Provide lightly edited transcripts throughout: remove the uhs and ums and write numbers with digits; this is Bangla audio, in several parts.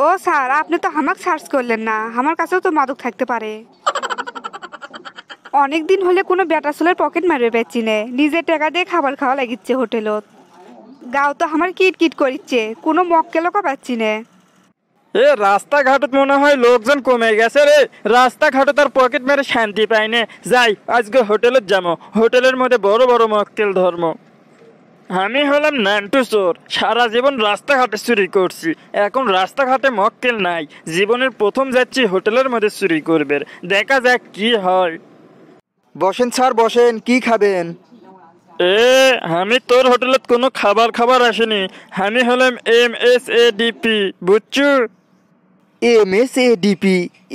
ও স্যার, আপনি তো হামাক সার্চ করলেন না, আমার কাছেও তো মাদক থাকতে পারে। অনেক দিন হলে কোনো বেটা ছেলের পকেট মারবে পেয়েছি নে, নিজের টাকা দিয়ে খাবার খাওয়া লাগিচ্ছে হোটেলত। গাও তো আমার কিট কিট করিচ্ছে, কোনো মক্কেলও পাচ্ছি নে। এ রাস্তাঘাটত মনে হয় লোকজন কমে গেছে রে। রাস্তাঘাটে তার পকেট মেরে শান্তি পাইনে। যাই আজকে হোটেলত যাবো, হোটেলের মধ্যে বড় বড় মক্কেল ধর্ম। আমি হলাম নান্টু চোর, সারা জীবন রাস্তাঘাটে চুরি করছি, এখন রাস্তাঘাটে মক্কেল নাই, জীবনের প্রথম যাচ্ছি হোটেলের মধ্যে চুরি করবে। দেখা যাক কি হয়। বসেন স্যার বসেন, কি খাবেন? এ আমি তোর হোটেলত কোনো খাবার আসেনি। আমি হলাম MSADP, বুঝছু? MSADP?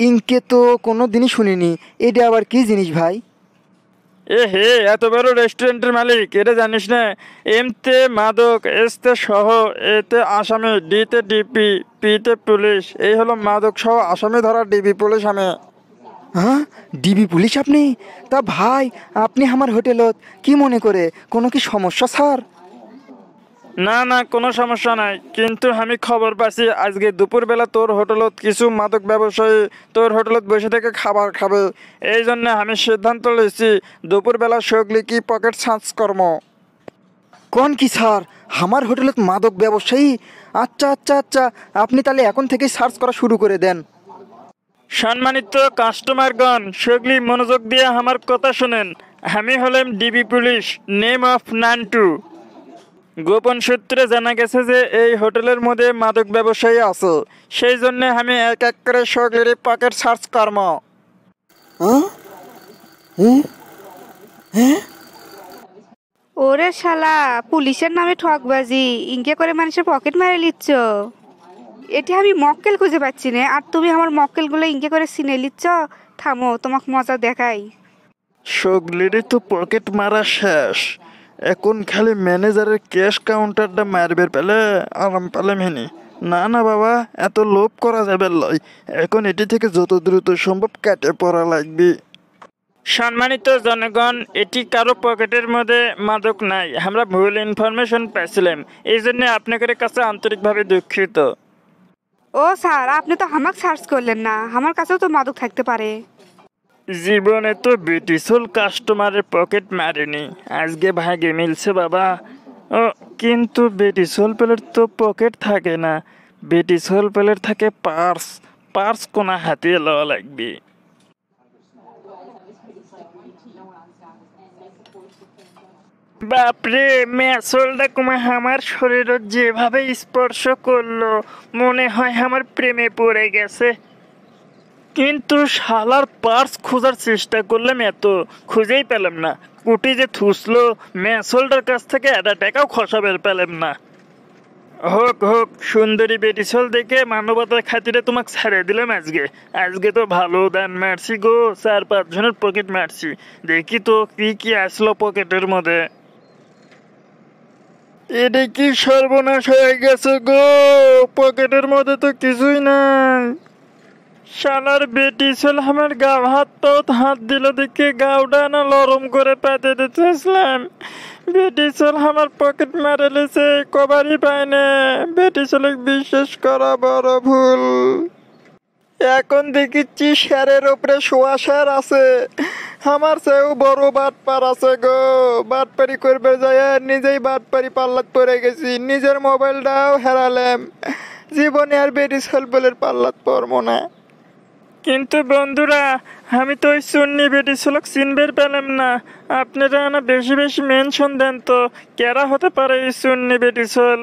ইনকে তো কোনো দিনই শুনিনি, এটা আবার কি জিনিস ভাই? এ হে, এত বড় রেস্টুরেন্টের মালিক, এটা জানিস না? এমতে মাদক, এসতে সহ, এতে আসামি, ডিতে ডিপি, পিতে পুলিশ। এই হলো মাদক সহ আসামি ধরা ডিবি পুলিশ আমি। হ্যাঁ, ডিবি পুলিশ আপনি? তা ভাই, আপনি আমার হোটেলত কি মনে করে, কোনো কি সমস্যা স্যার? না না, কোনো সমস্যা নাই, কিন্তু আমি খবর পাচ্ছি আজকে দুপুরবেলা তোর হোটেলত কিছু মাদক ব্যবসায়ী তোর হোটেলত বসে থেকে খাবার খাবে। এই জন্য আমি সিদ্ধান্ত নিয়েছি দুপুরবেলা সগলি কি পকেট সার্চ কর্ম। কোন কি স্যার, আমার হোটেলত মাদক ব্যবসায়ী? আচ্ছা আচ্ছা আচ্ছা, আপনি তাহলে এখন থেকেই সার্চ করা শুরু করে দেন। সম্মানিত কাস্টমারগণ, সগলি মনোযোগ দিয়ে আমার কথা শোনেন। আমি হলাম DB police, name of Nantu. গোপন সূত্রে জানা গেছে যে এই হোটেলের মধ্যে মাদক ব্যবসায়ী আছে, সেই জন্য আমি এক এক করে সগলির পকেট সার্চ কর্ম। ওরে শালা, পুলিশের নামে ঠকবাজি, ইনকে করে মানুষের পকেট মেরে নিচ্ছ। এটি আমি মক্কেল খুঁজে পাচ্ছি না, আর তুমি আমার মক্কেলগুলো ইনকে করে চিনে নিচ্ছ। থামো, তোমাকে মজা দেখাই। সগলিরই তো পকেট মারা শেষ, এখন খালি ম্যানেজারের ক্যাশ কাউন্টারটা মারবে পেলে আরাম পেলে মেনি। না না বাবা, এত লোভ করা যাবে লয়, এখন এটি থেকে যত দ্রুত সম্ভব কেটে পড়া লাগবে। সম্মানিত জনগণ, এটি কারো পকেটের মধ্যে মাদক নাই, আমরা ভুল ইনফরমেশন পেয়েছিলাম, এই জন্য আপনাদের কাছে আন্তরিকভাবে দুঃখিত। ও স্যার, আপনি তো হামাক সার্চ করলেন না, আমার কাছেও তো মাদক থাকতে পারে। জীবনে তো ব্রিটিশল কাস্টমারের পকেট মারেনি, আজকে ভাগে মিলছে বাবা। ও কিন্তু ব্রিটিশল প্লেট তো পকেট থাকে না, ব্রিটিশল প্লেট থাকে পার্স, পার্স কোনা হাতিয়ে লওয়া লাগবে। বাপরে, মেসলটা কুমা আমার শরীরত যেভাবে স্পর্শ করলো, মনে হয় আমার প্রেমে পড়ে গেছে। কিন্তু শালার পার্স খোঁজার চেষ্টা করলাম, এত খুঁজেই পেলাম না। কুটি যে থুসলো, মেসলটার কাছ থেকে একটা টাকাও খসাবের পেলাম না। হোক হোক, সুন্দরী বেটিছল দেখে মানবতার খাতিরে তোমাকে ছেড়ে দিলাম আজকে। আজকে তো ভালো দান মারছি গো, 4-5 জনের পকেট মারছি। দেখি তো কি কি আসলো পকেটের মধ্যে। এটা কি সর্বনাশ হয়ে গেছে গো, পকেটের মধ্যে তো কিছুই নাই। শালার বেটি ছিল আমার গাও হাত পাও হাত দিল দেখে গাওটা না লরম করে পেতে দিতেছিলাম। বেটি চল আমার পকেট মারে লেছে, কবারই পায় না। বেটি চলে বিশ্বাস করা বড় ভুল। এখন দেখিচ্ছি স্যারের ওপরে শোয়া স্যার আছে, আমার চেয়েও বড় বাটপার আছে গো। বাটপারি করবে যায় নিজেই বাটপারি পাল্লাত পড়ে গেছি, নিজের মোবাইলটাও হারালাম। জীবনে আর বেটি বলে পাল্লাত পড়বো না। কিন্তু বন্ধুরা, আমি তো ওই সুন্নি বেটি ছেলেক চিনবের পেলাম না। আপনারা না বেশি বেশি মেনশন দেন তো, কেরা হতে পারে এই সুন্নি বেটি ছেল।